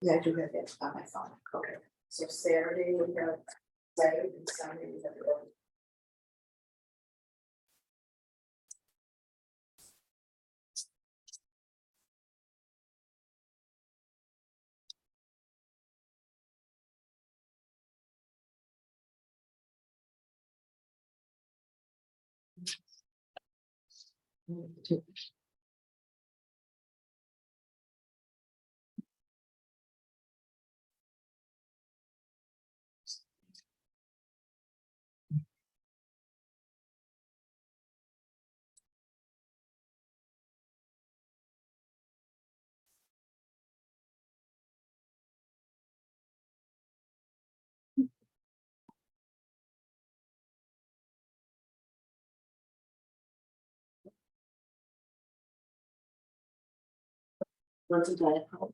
Yeah, I do have that on my phone. Okay, so Saturday we have Saturday and Sunday we have the open. What's a diet Coke?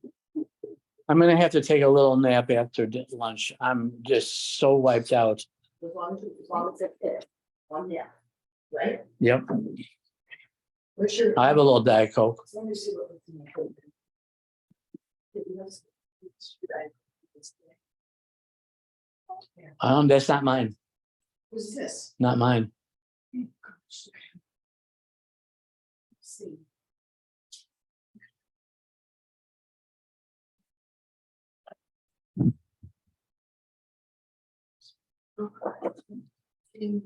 I'm gonna have to take a little nap after lunch. I'm just so wiped out. As long as it's fit, one nap, right? Yep, What's your? I have a little Diet Coke. Let me see what we can do. That's not mine, Who's this? not mine. See. Okay.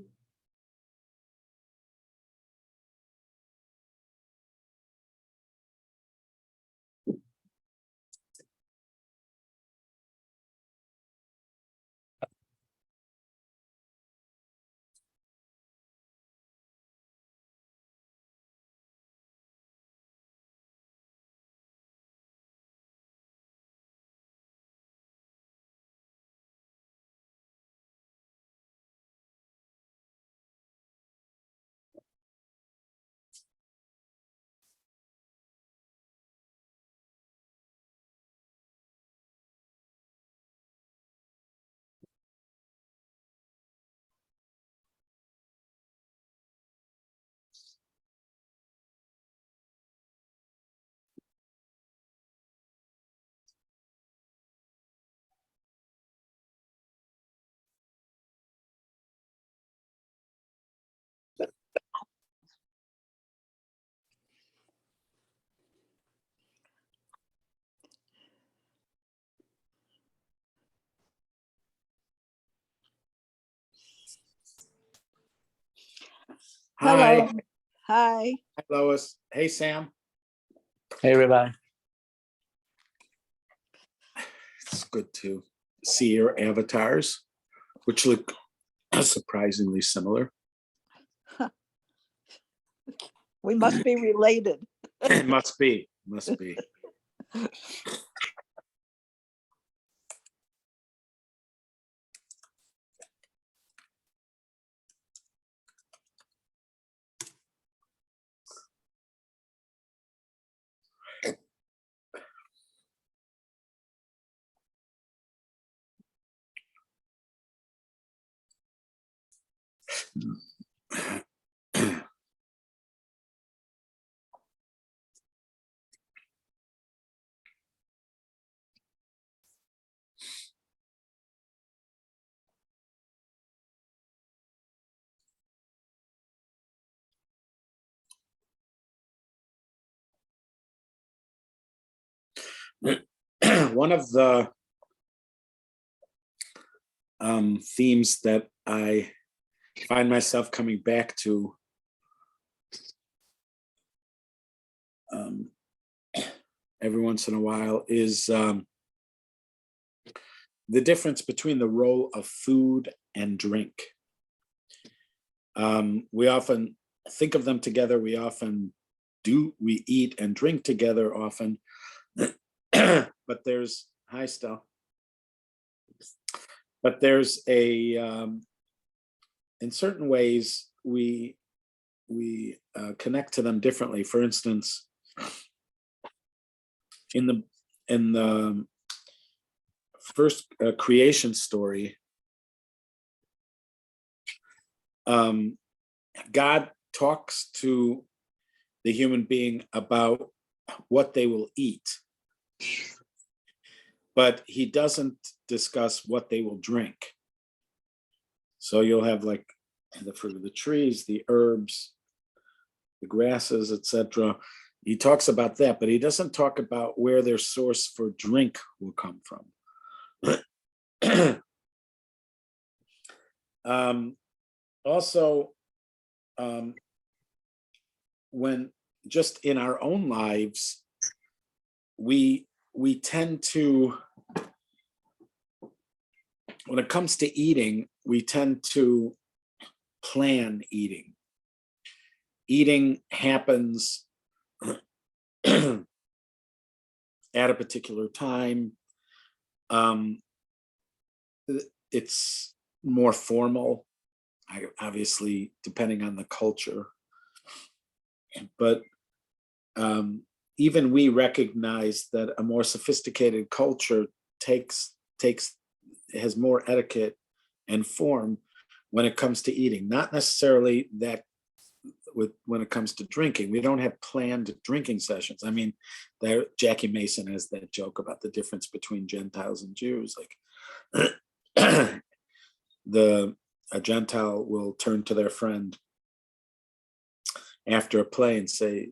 Hello. Hi. Hi. Hi, Lois. Hey, Sam. Hey, everybody. It's good to see your avatars, which look surprisingly similar. We must be related. It must be. Must be. One of the themes that I find myself coming back to every once in a while is the difference between the role of food and drink. We often think of them together. We eat and drink together often. But there's, hi, Stell. But there's in certain ways, we connect to them differently. For instance, in the first creation story, God talks to the human being about what they will eat. but he doesn't discuss what they will drink. So you'll have like the fruit of the trees, the herbs, the grasses, etc. He talks about that, but he doesn't talk about where their source for drink will come from. Also, when just in our own lives, we tend to, when it comes to eating, we tend to plan eating. Eating happens at a particular time. It's more formal, obviously, depending on the culture. But even we recognize that a more sophisticated culture has more etiquette and form when it comes to eating. Not necessarily that when it comes to drinking. We don't have planned drinking sessions. I mean, Jackie Mason has that joke about the difference between Gentiles and Jews. Like a Gentile will turn to their friend after a play and say,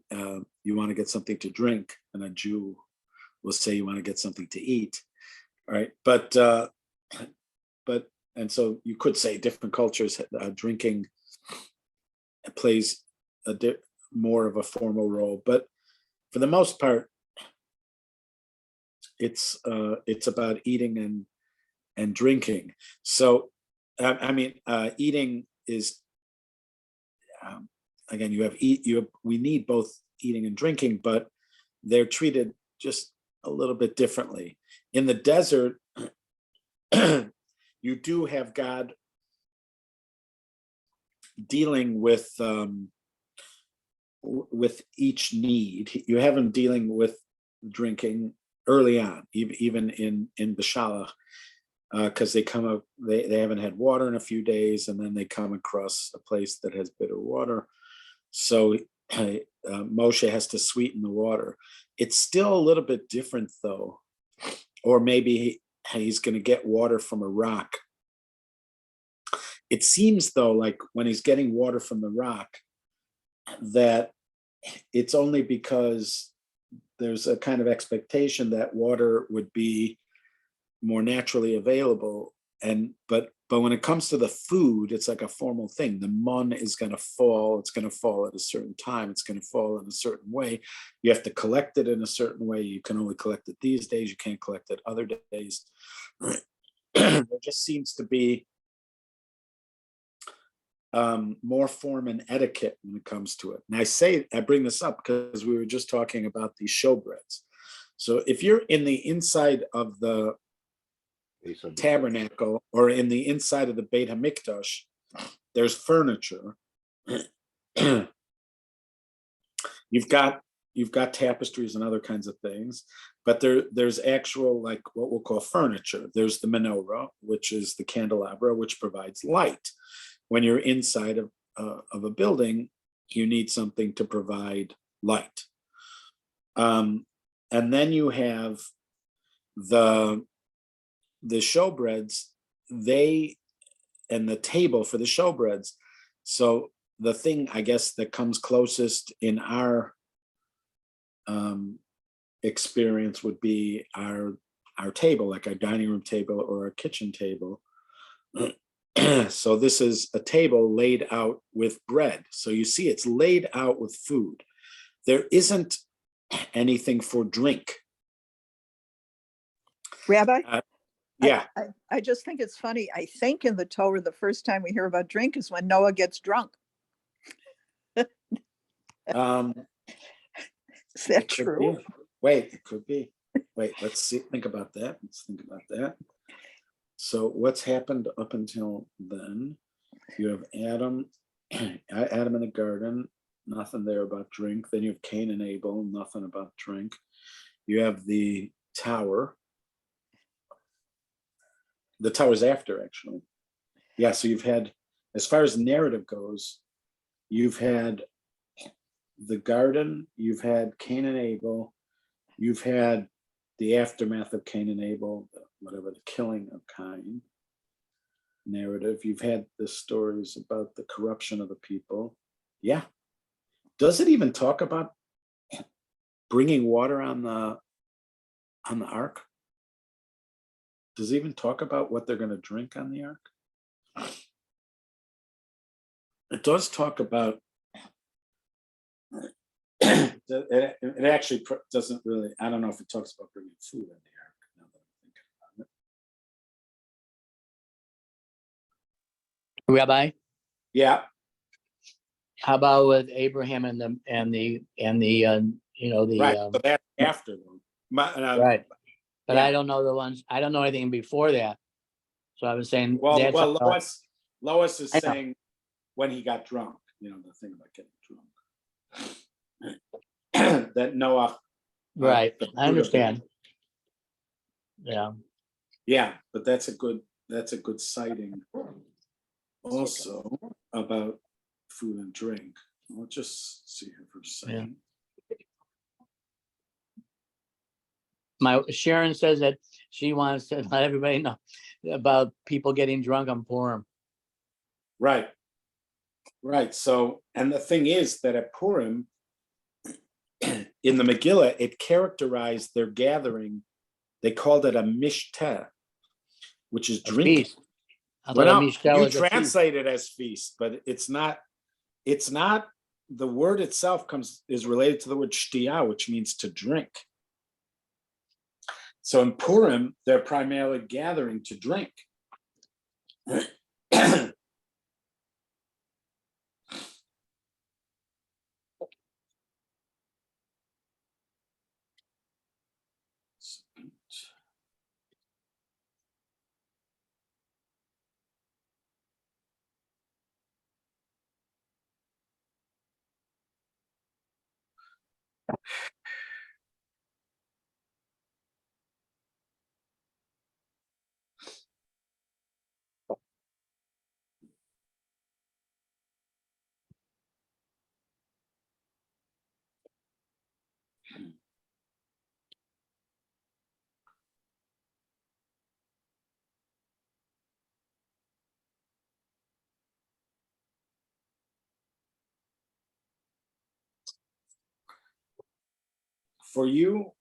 you want to get something to drink, and a Jew will say, you want to get something to eat, right? But and so you could say different cultures, drinking plays more of a formal role, but for the most part, it's about eating and drinking. So I mean, eating is again, we need both eating and drinking, but they're treated just a little bit differently. In the desert, you do have God dealing with each need. You have him dealing with drinking early on, even in Beshalach, because they come up, they haven't had water in a few days, and then they come across a place that has bitter water. So Moshe has to sweeten the water. It's still a little bit different, though. Or maybe he's going to get water from a rock. It seems, though, like when he's getting water from the rock, that it's only because there's a kind of expectation that water would be more naturally available. But when it comes to the food, it's like a formal thing. The mun is going to fall. It's going to fall at a certain time. It's going to fall in a certain way. You have to collect it in a certain way. You can only collect it these days. You can't collect it other days. There just seems to be more form and etiquette when it comes to it. And I bring this up because we were just talking about these showbreads. So if you're in the inside of the tabernacle or in the inside of the Beit HaMikdash, there's furniture. You've got tapestries and other kinds of things, but there's actual, like what we'll call furniture. There's the menorah, which is the candelabra, which provides light. When you're inside of a building, you need something to provide light. And then you have the showbreads, and the table for the showbreads. So the thing, I guess, that comes closest in our experience would be our table, like our dining room table or our kitchen table. So this is a table laid out with bread. So you see it's laid out with food. There isn't anything for drink. Rabbi? Yeah. I just think it's funny. I think in the Torah, the first time we hear about drink is when Noah gets drunk. Is that true? Be. Wait, it could be. Wait, let's see. Think about that. Let's think about that. So what's happened up until then? You have Adam in the garden, nothing there about drink. Then you have Cain and Abel, nothing about drink. You have the tower. The tower's after, actually. Yeah, so you've had, as far as narrative goes, you've had the garden, you've had Cain and Abel, you've had the aftermath of Cain and Abel, whatever, the killing of Cain narrative. You've had the stories about the corruption of the people. Yeah. Does it even talk about bringing water on the ark? Does it even talk about what they're going to drink on the ark? It does talk about it actually doesn't really, I don't know if it talks about bringing food on the ark now that I'm thinking about it. Rabbi, Yeah, how about with Abraham and the right. So that's after them. right. But yeah. I don't know the ones, I don't know anything before that. So I was saying Well, that's Lois is I know. saying when he got drunk, the thing about getting drunk. That Noah. Right. the I understand. Yeah. Yeah, but that's a good citing also about food and drink. I'll just see here for a second. My Sharon says that she wants to let everybody know about people getting drunk on Purim. Right. So, and the thing is that at Purim, in the Megillah, it characterized their gathering. They called it a mishteh, which is drinking. Feast. I Well, thought a no, mishteh you was a feast. translate it as feast, but it's not. The word itself is related to the word shtiyah, which means to drink. So in Purim, they're primarily gathering to drink. For you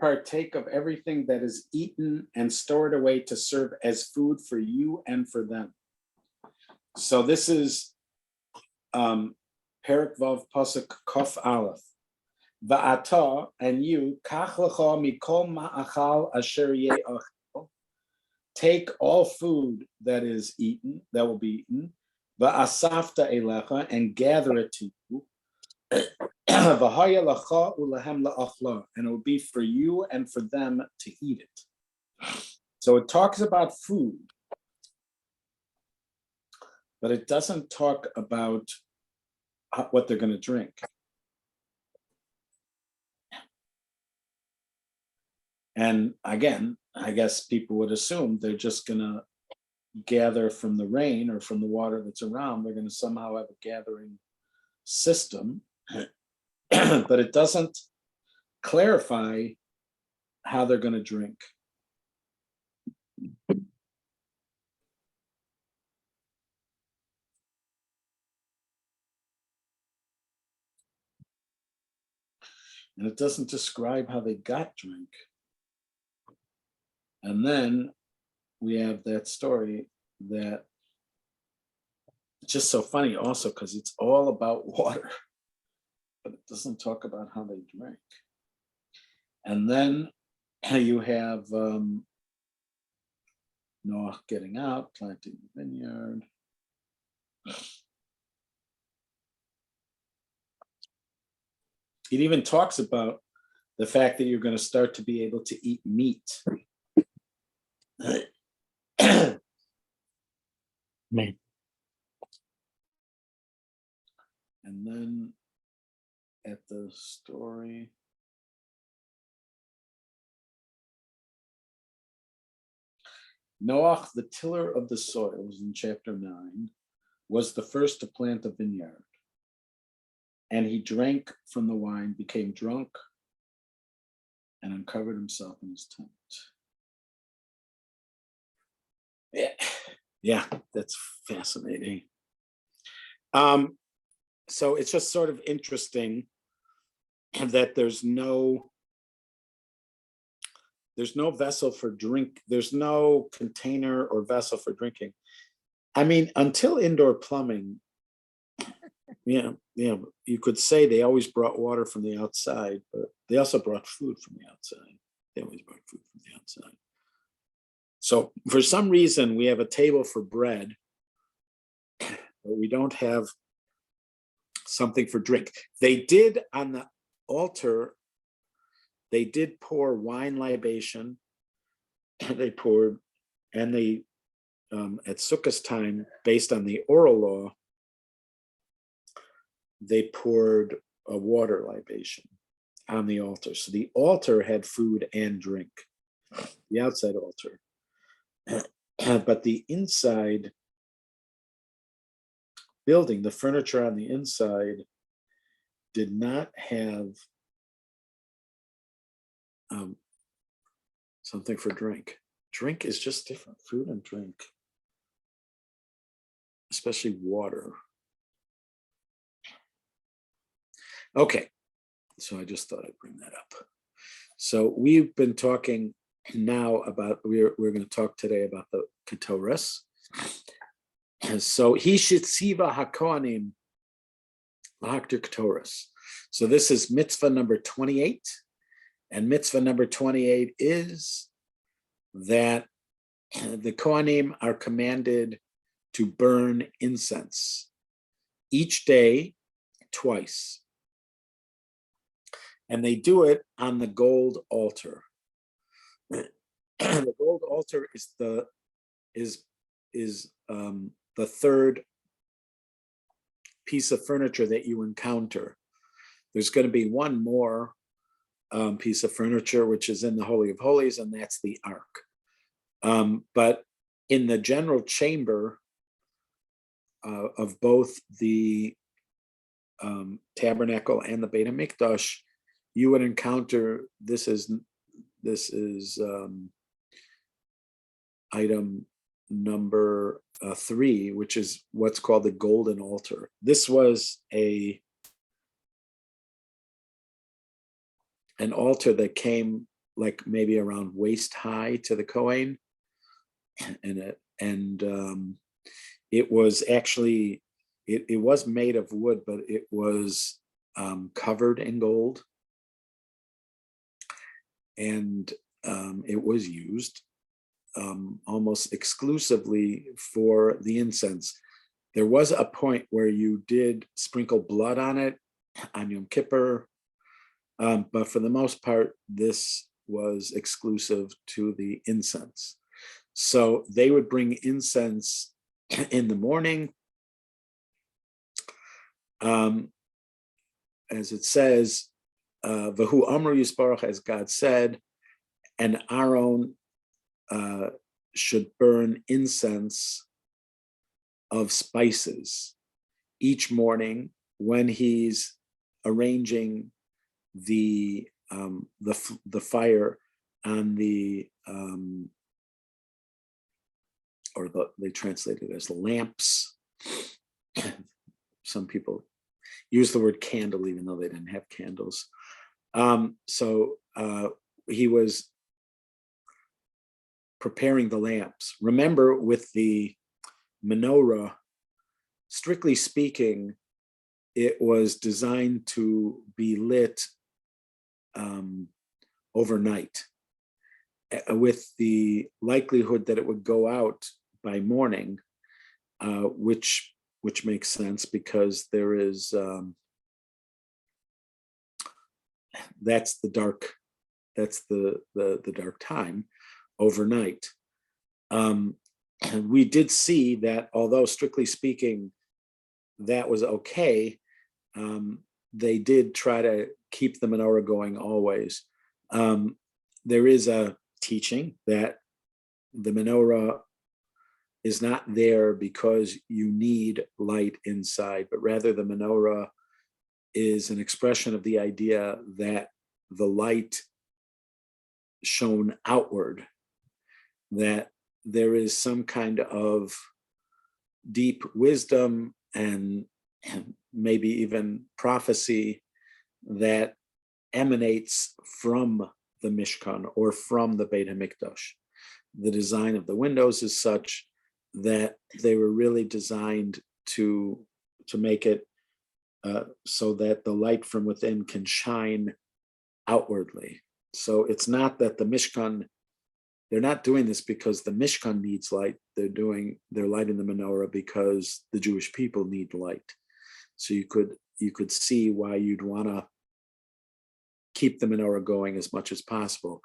partake of everything that is eaten and stored away to serve as food for you and for them. So this is Perek Vav Pasuk Kof Aleph. Va'ata, and you, kach lecha mikol ma'achal asher ye'achal, take all food that is eaten, that will be eaten, va'asafta elecha, and gather it to you, v'haya lecha ulehem la'achla, and it will be for you and for them to eat it. So it talks about food, but it doesn't talk about what they're going to drink. And again, I guess people would assume they're just going to gather from the rain or from the water that's around. They're going to somehow have a gathering system, but it doesn't clarify how they're going to drink. And it doesn't describe how they got drink. And then we have that story that it's just so funny also because it's all about water, but it doesn't talk about how they drank. And then you have Noah getting out, planting the vineyard. It even talks about the fact that you're going to start to be able to eat meat. Man. And then at the story, Noach, the tiller of the soils in chapter 9, was the first to plant a vineyard. And he drank from the wine, became drunk, and and uncovered himself in his tent. Yeah, that's fascinating. So it's just sort of interesting that there's no vessel for drink. There's no container or vessel for drinking. I mean, until indoor plumbing, yeah, you could say they always brought water from the outside, but they also brought food from the outside. They always brought food from the outside. So for some reason, we have a table for bread, but we don't have something for drink. They did on the altar, they did pour wine libation. They poured, and they, at Sukkot's time, based on the oral law, they poured a water libation on the altar. So the altar had food and drink, the outside altar. But the inside building, the furniture on the inside, did not have something for drink. Drink is just different, food and drink, especially water. Okay, so I just thought I'd bring that up. So we've been talking now about, we're going to talk today about the Ketoras. So he shitziva hakohanim lahaktir Ketoras. So this is mitzvah number 28. And mitzvah number 28 is that the Kohanim are commanded to burn incense each day, twice. And they do it on the gold altar. The gold altar is the third piece of furniture that you encounter. There's going to be one more piece of furniture, which is in the Holy of Holies, and that's the Ark. But in the general chamber of both the tabernacle and the Beit HaMikdash, you would encounter, this is item number 3, which is what's called the golden altar. This was an altar that came like maybe around waist high to the Kohen, and it was actually, it was made of wood, but it was covered in gold, and it was used almost exclusively for the incense. There was a point where you did sprinkle blood on it on Yom Kippur, but for the most part, this was exclusive to the incense. So they would bring incense in the morning. As it says, Vahu Amru Yisbarach, as God said, and Aaron should burn incense of spices each morning when he's arranging the fire on the they translate it as lamps. Some people use the word candle even though they didn't have candles. So he was preparing the lamps. Remember, with the menorah, strictly speaking, it was designed to be lit overnight, with the likelihood that it would go out by morning, which makes sense because there is that's the dark time overnight. We did see that, although strictly speaking that was okay, they did try to keep the menorah going always. There is a teaching that the menorah is not there because you need light inside, but rather the menorah is an expression of the idea that the light shown outward, that there is some kind of deep wisdom and maybe even prophecy that emanates from the Mishkan or from the Beit HaMikdash. The design of the windows is such that they were really designed to make it so that the light from within can shine outwardly. So it's not that the Mishkan, they're not doing this because the Mishkan needs light. They're lighting the menorah because the Jewish people need light. So you could see why you'd want to keep the menorah going as much as possible.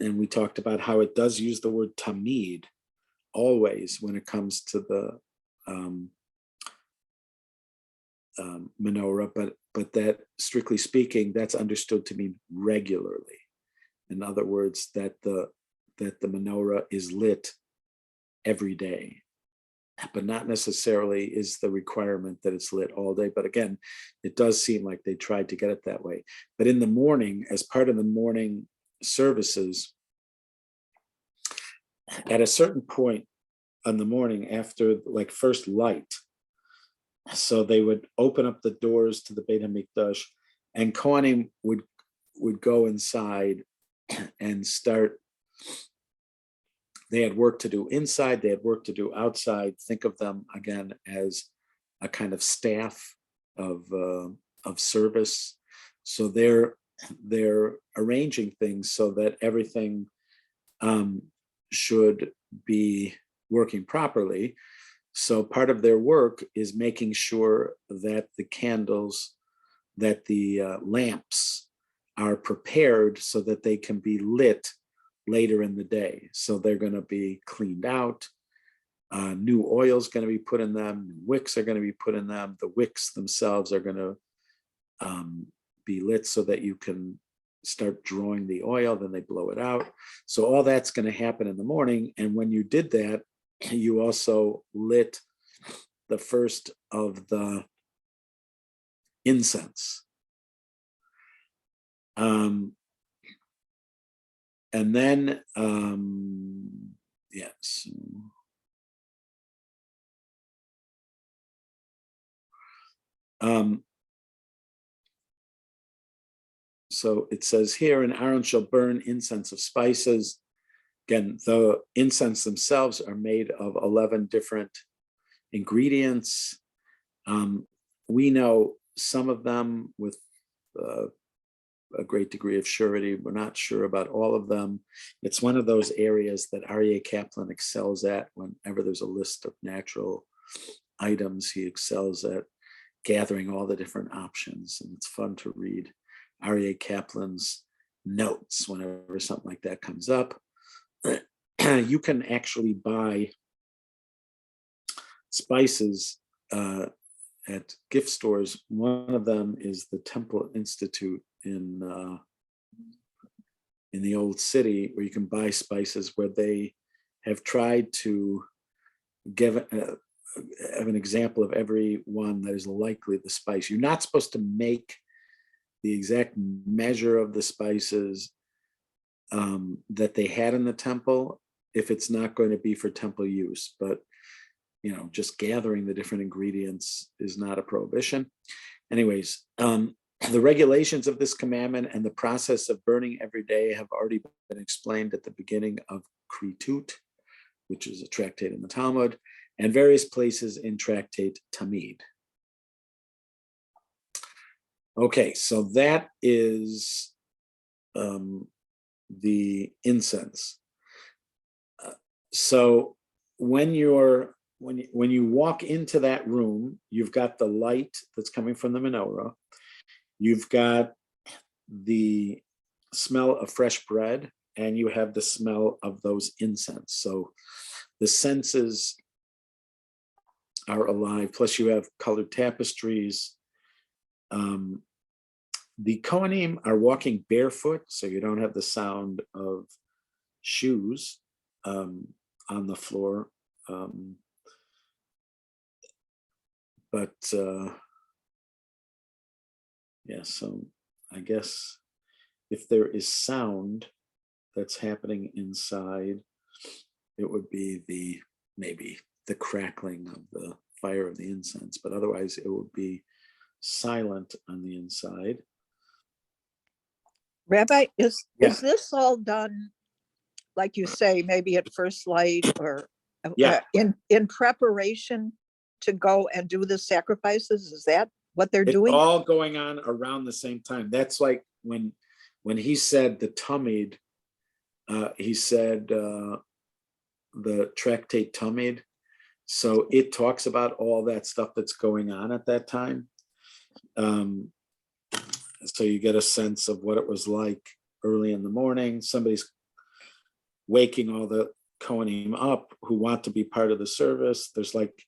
And we talked about how it does use the word tamid always when it comes to the menorah, but that strictly speaking, that's understood to mean regularly. In other words, that the menorah is lit every day, but not necessarily is the requirement that it's lit all day. But again, it does seem like they tried to get it that way. But in the morning, as part of the morning services, at a certain point in the morning after like first light, so they would open up the doors to the Beit HaMikdash, and Kohanim would go inside and start. They had work to do inside, they had work to do outside. Think of them again as a kind of staff of service. So they're arranging things so that everything should be working properly. So part of their work is making sure that the candles, that the lamps are prepared so that they can be lit later in the day. So they're going to be cleaned out. New oil is going to be put in them. New wicks are going to be put in them. The wicks themselves are going to be lit so that you can start drawing the oil, then they blow it out. So all that's going to happen in the morning. And when you did that, you also lit the first of the incense. And then, yes. So it says here, and Aaron shall burn incense of spices. Again, the incense themselves are made of 11 different ingredients. We know some of them with a great degree of surety. We're not sure about all of them. It's one of those areas that Aryeh Kaplan excels at. Whenever there's a list of natural items, he excels at gathering all the different options. And it's fun to read Aryeh Kaplan's notes whenever something like that comes up. You can actually buy spices at gift stores. One of them is the Temple Institute in the old city, where you can buy spices, where they have tried to give an example of every one that is likely the spice. You're not supposed to make the exact measure of the spices that they had in the temple if it's not going to be for temple use. But just gathering the different ingredients is not a prohibition. Anyways, the regulations of this commandment and the process of burning every day have already been explained at the beginning of Kritut, which is a tractate in the Talmud, and various places in tractate Tamid. Okay, so that is the incense. So when you walk into that room, you've got the light that's coming from the menorah. You've got the smell of fresh bread, and you have the smell of those incense. So the senses are alive. Plus you have colored tapestries. The Kohanim are walking barefoot, so you don't have the sound of shoes on the floor. Yeah, so I guess if there is sound that's happening inside, it would be maybe the crackling of the fire of the incense, but otherwise it would be silent on the inside. Rabbi, is Yeah. this all done, like you say, maybe at first light or Yeah. in preparation to go and do the sacrifices? Is that what they're It's doing? all going on around the same time. That's like when he said the Tamid, he said the tractate Tamid. So it talks about all that stuff that's going on at that time. So you get a sense of what it was like early in the morning. Somebody's waking all the Kohanim up who want to be part of the service. There's like,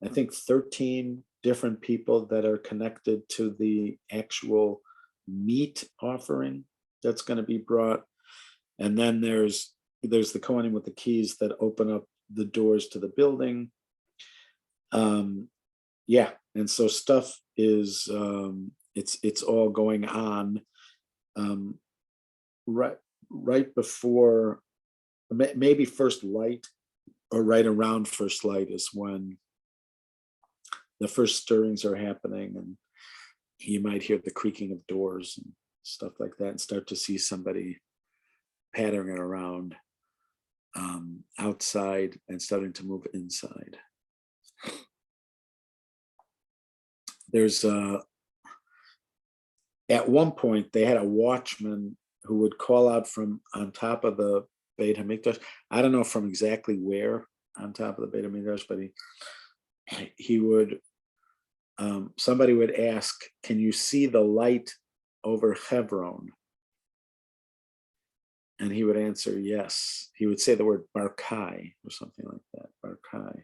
I think 13 different people that are connected to the actual meat offering that's going to be brought. And then there's the Kohanim with the keys that open up the doors to the building. Yeah, and so stuff is it's all going on right before, maybe first light or right around first light is when the first stirrings are happening, and you might hear the creaking of doors and stuff like that, and start to see somebody pattering around outside and starting to move inside. There's at one point they had a watchman who would call out from on top of the Beit HaMikdash. I don't know from exactly where on top of the Beit HaMikdash, but he would, somebody would ask, can you see the light over Hebron? And he would answer, yes. He would say the word Barkai or something like that, Barkai.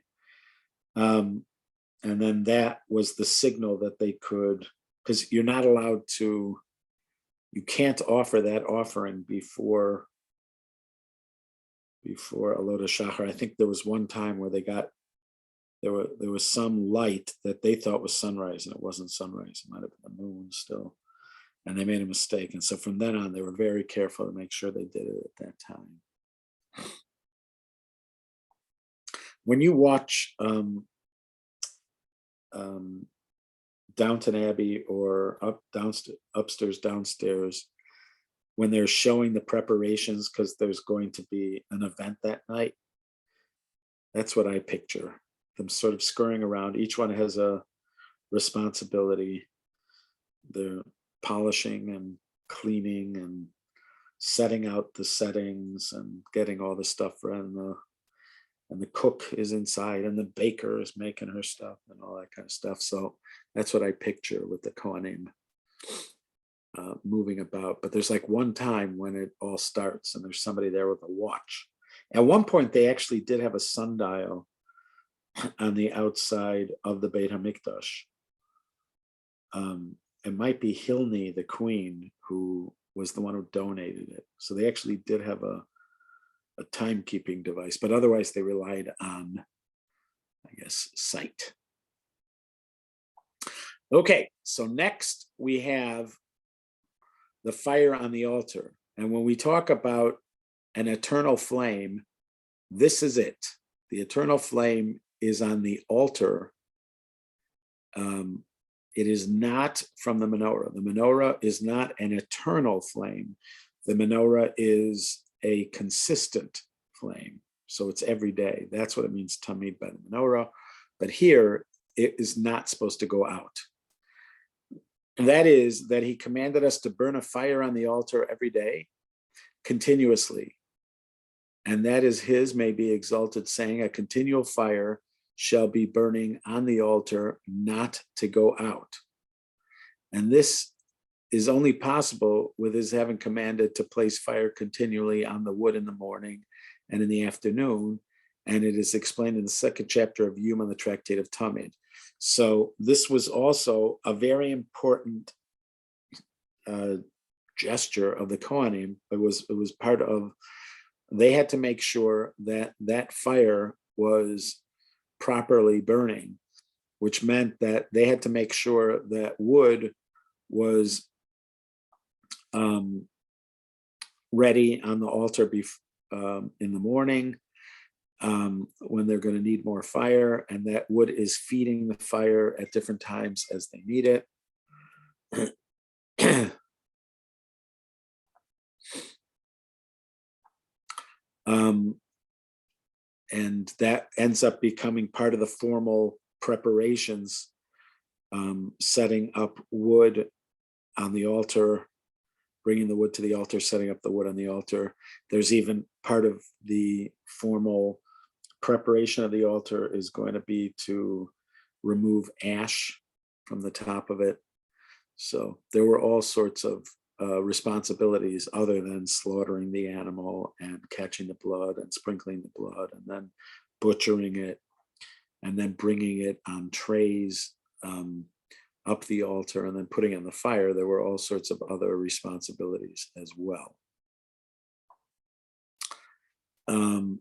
And then that was the signal that they could, because you're not allowed to, you can't offer that offering before Alot HaShachar. I think there was one time where there was some light that they thought was sunrise, and it wasn't sunrise. It might have been the moon still. And they made a mistake. And so from then on, they were very careful to make sure they did it at that time. When you watch Downton Abbey or upstairs, downstairs, when they're showing the preparations because there's going to be an event that night, that's what I picture. Them sort of scurrying around. Each one has a responsibility. They're polishing and cleaning and setting out the settings and getting all the stuff ready. And the cook is inside, and the baker is making her stuff and all that kind of stuff. So that's what I picture with the Kohanim moving about. But there's like one time when it all starts, and there's somebody there with a watch. At one point, they actually did have a sundial on the outside of the Beit HaMikdash. It might be Hilni, the queen, who was the one who donated it. So they actually did have a timekeeping device, but otherwise they relied on, I guess, sight. Okay, so next we have the fire on the altar. And when we talk about an eternal flame, this is it. The eternal flame is on the altar. It is not from the menorah. The menorah is not an eternal flame. The menorah is a consistent flame. So it's every day. That's what it means, tamid by the menorah. But here, it is not supposed to go out. And that is that he commanded us to burn a fire on the altar every day, continuously. And that is his may be exalted saying, a continual fire shall be burning on the altar, not to go out. And this is only possible with his having commanded to place fire continually on the wood in the morning and in the afternoon. And it is explained in the second chapter of Yuma, the Tractate of Tamid. So this was also a very important gesture of the Kohanim. It was part of, they had to make sure that that fire was properly burning, which meant that they had to make sure that wood was ready on the altar in the morning when they're going to need more fire, and that wood is feeding the fire at different times as they need it. And that ends up becoming part of the formal preparations, setting up wood on the altar, bringing the wood to the altar, setting up the wood on the altar. There's even part of the formal preparation of the altar is going to be to remove ash from the top of it. So there were all sorts of responsibilities other than slaughtering the animal and catching the blood and sprinkling the blood and then butchering it and then bringing it on trays up the altar and then putting it on the fire. There were all sorts of other responsibilities as well. And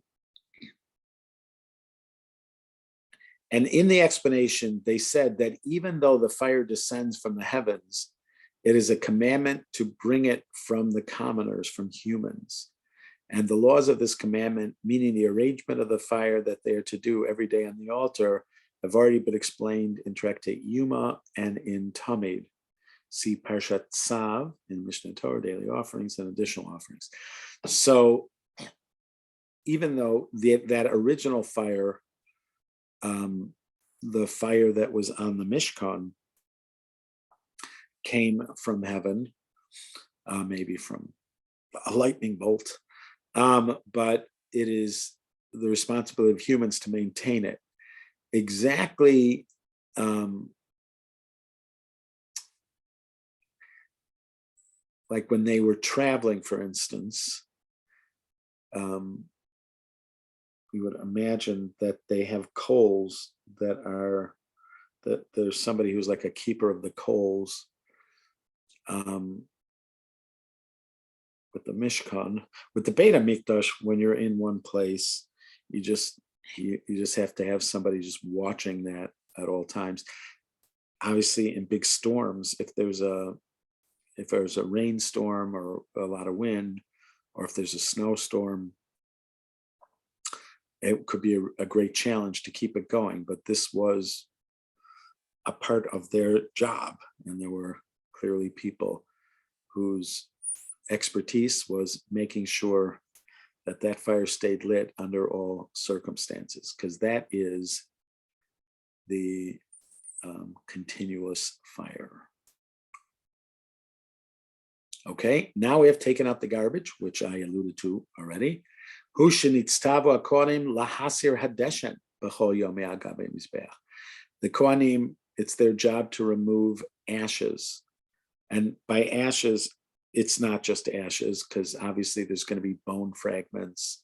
in the explanation, they said that even though the fire descends from the heavens, it is a commandment to bring it from the commoners, from humans. And the laws of this commandment, meaning the arrangement of the fire that they are to do every day on the altar, have already been explained in Tractate Yuma and in Tamid. See Parshat Tzav in Mishnah Torah, daily offerings and additional offerings. So even though that original fire, the fire that was on the Mishkan, came from heaven, maybe from a lightning bolt, but it is the responsibility of humans to maintain it. Exactly like when they were traveling, for instance, we would imagine that they have coals that there's somebody who's like a keeper of the coals. With the Mishkan, with the Beit HaMikdash, when you're in one place, you just have to have somebody just watching that at all times. Obviously, in big storms, if there's a rainstorm or a lot of wind, or if there's a snowstorm, it could be a great challenge to keep it going. But this was a part of their job, and there were clearly people whose expertise was making sure that fire stayed lit under all circumstances, because that is the continuous fire. Okay, now we have taken out the garbage, which I alluded to already. The Kohanim, it's their job to remove ashes. And by ashes, it's not just ashes, because obviously there's going to be bone fragments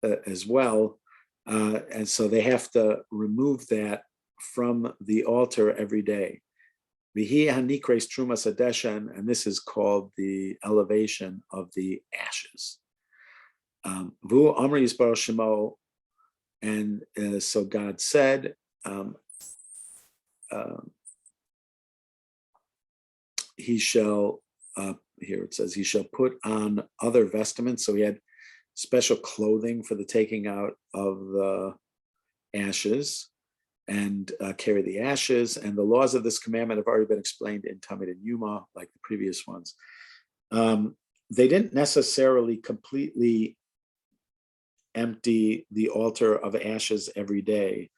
as well. And so they have to remove that from the altar every day. And this is called the elevation of the ashes. And so God said, he shall, here it says, he shall put on other vestments. So he had special clothing for the taking out of the ashes and carry the ashes. And the laws of this commandment have already been explained in Tamid and Yuma, like the previous ones. They didn't necessarily completely empty the altar of ashes every day.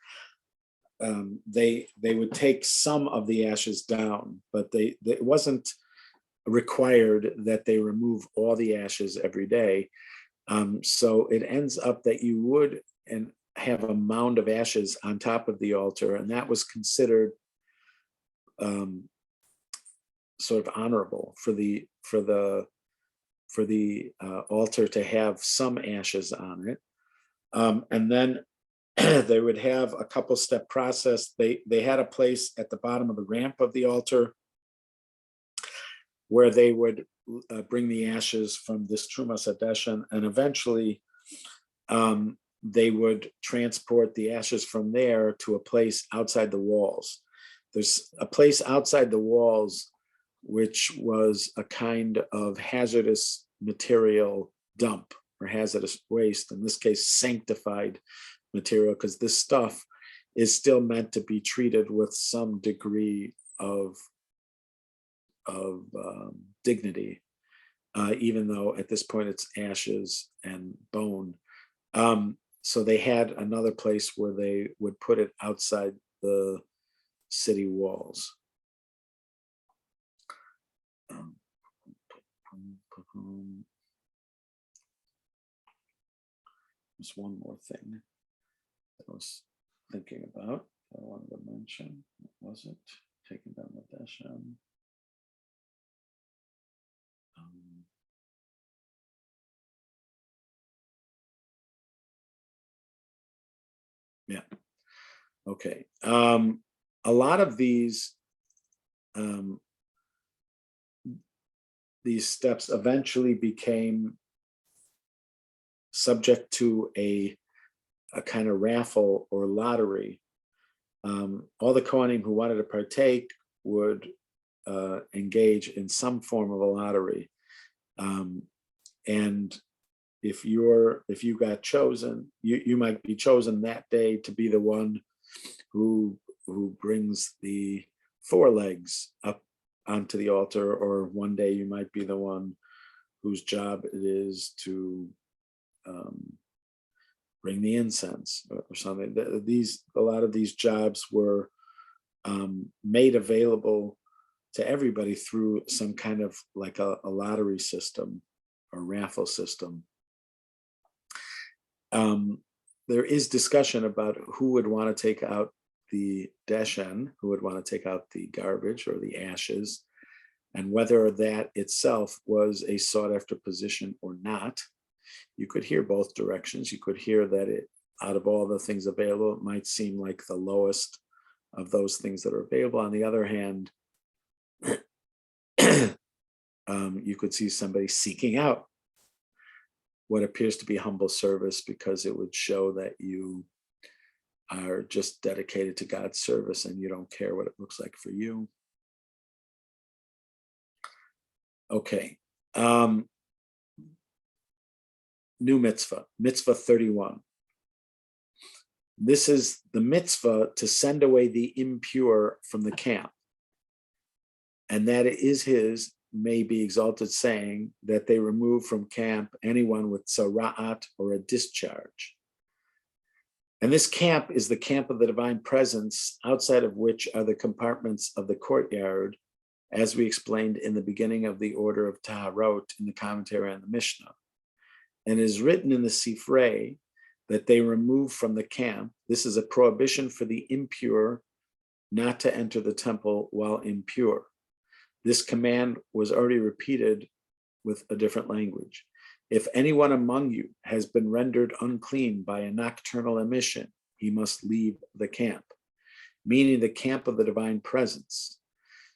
They would take some of the ashes down, but it wasn't required that they remove all the ashes every day. So it ends up that you would have a mound of ashes on top of the altar, and that was considered sort of honorable for the altar to have some ashes on it. And then they would have a couple step process. They had a place at the bottom of the ramp of the altar where they would bring the ashes from this Trumas Hadeshen, and eventually they would transport the ashes from there to a place outside the walls. There's a place outside the walls which was a kind of hazardous material dump or hazardous waste, in this case, sanctified material, because this stuff is still meant to be treated with some degree of dignity, even though at this point it's ashes and bone. So they had another place where they would put it outside the city walls. There's one more thing that I was thinking about that I wanted to mention. What was it? Taking down the Dashan. Yeah. Okay. A lot of these steps eventually became subject to a kind of raffle or lottery. All the Kohanim who wanted to partake would engage in some form of a lottery. And if you got chosen, you might be chosen that day to be the one who brings the forelegs up onto the altar, or one day you might be the one whose job it is to bring the incense or something. A lot of these jobs were made available to everybody through some kind of like a lottery system or raffle system. There is discussion about who would want to take out the deshen, who would want to take out the garbage or the ashes, and whether that itself was a sought after position or not. You could hear both directions. You could hear that it, out of all the things available, it might seem like the lowest of those things that are available. On the other hand, you could see somebody seeking out what appears to be humble service, because it would show that you are just dedicated to God's service and you don't care what it looks like for you. Okay. New mitzvah, mitzvah 31. This is the mitzvah to send away the impure from the camp. And that is his, may be exalted, saying that they remove from camp anyone with tzara'at or a discharge. And this camp is the camp of the divine presence, outside of which are the compartments of the courtyard, as we explained in the beginning of the order of Taharot in the commentary on the Mishnah. And it is written in the Sifrei that they remove from the camp. This is a prohibition for the impure not to enter the temple while impure. This command was already repeated with a different language. If anyone among you has been rendered unclean by a nocturnal emission, he must leave the camp, meaning the camp of the divine presence.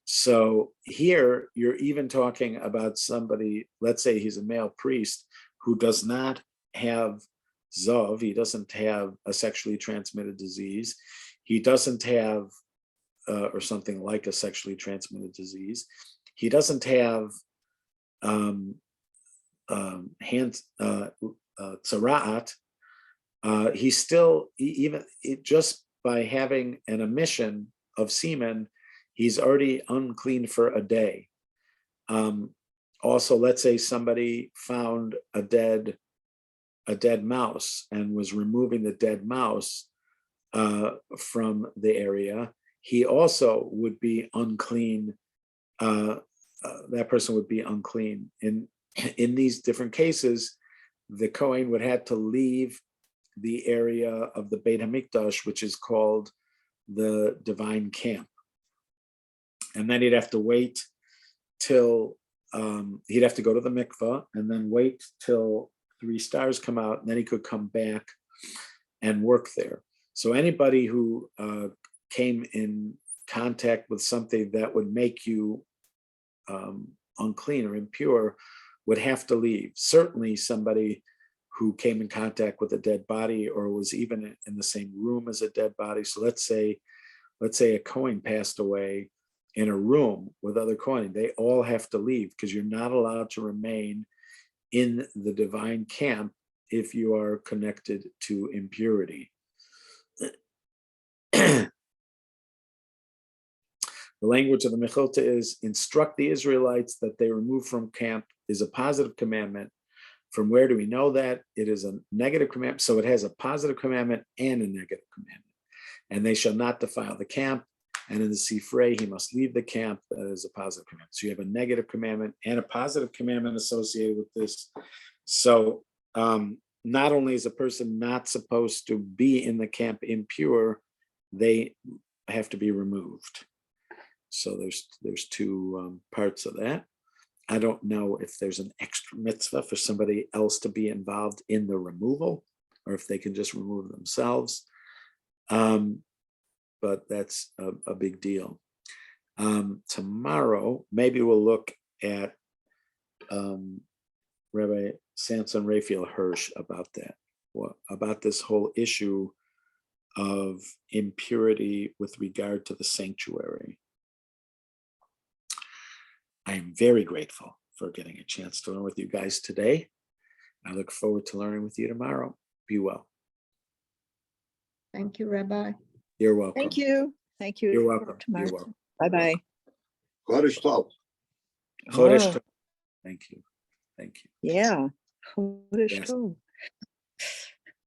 So here you're even talking about somebody, let's say he's a male priest who does not have Zov, he doesn't have a sexually transmitted disease, he doesn't have, or something like a sexually transmitted disease, he doesn't have tzara'at, he's still, just by having an emission of semen, he's already unclean for a day. Also, let's say somebody found a dead mouse and was removing the dead mouse from the area, he also would be unclean. That person would be unclean. In these different cases, the Kohen would have to leave the area of the Beit HaMikdash, which is called the divine camp. And then he'd have to wait till, he'd have to go to the mikvah and then wait till 3 stars come out, and then he could come back and work there. So anybody who came in contact with something that would make you unclean or impure would have to leave. Certainly somebody who came in contact with a dead body or was even in the same room as a dead body. So let's say a Kohen passed away in a room with other Kohanim, they all have to leave because you're not allowed to remain in the divine camp if you are connected to impurity. The language of the Mechilta is instruct the Israelites that they remove from camp is a positive commandment. From where do we know that? It is a negative commandment. So it has a positive commandment and a negative commandment. And they shall not defile the camp. And in the Sifrei, he must leave the camp. That is a positive commandment. So you have a negative commandment and a positive commandment associated with this. So not only is a person not supposed to be in the camp impure, they have to be removed. So there's two parts of that. I don't know if there's an extra mitzvah for somebody else to be involved in the removal, or if they can just remove themselves. But that's a big deal. Tomorrow, maybe we'll look at Rabbi Samson Raphael Hirsch about that, about this whole issue of impurity with regard to the sanctuary. I am very grateful for getting a chance to learn with you guys today. I look forward to learning with you tomorrow. Be well. Thank you, Rabbi. You're welcome. Thank you. Thank you. You're welcome. Tomorrow. You're welcome. Bye-bye. Chodesh Tov. Chodesh Oh. Tov. Thank you. Thank you. Yeah. Chodesh Yes. Tov.